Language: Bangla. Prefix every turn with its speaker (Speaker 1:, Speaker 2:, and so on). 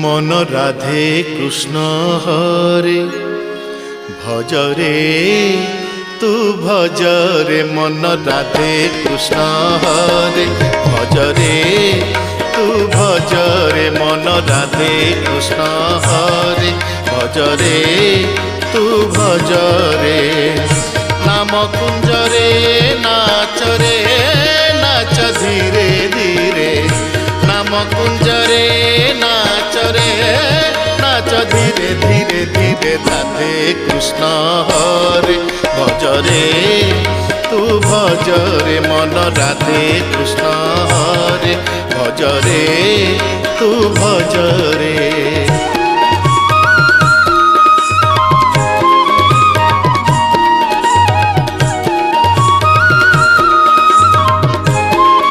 Speaker 1: মন রাধে কৃষ্ণ হরে ভজরে তু ভজরে মন রাধে কৃষ্ণ হরে ভজরে তু ভজরে মন রাধে কৃষ্ণ হরে ভজরে তু ভজরে নাম কুঞ্জরে নাচরে নাচ ধীরে ধীরে নাম কুঞ্জরে নাচরে নাচ ধীরে ধীরে ধীরে রাধে কৃষ্ণ হরে ভজরে তু ভজরে মন রাধে কৃষ্ণ হরে ভজরে তু ভজরে।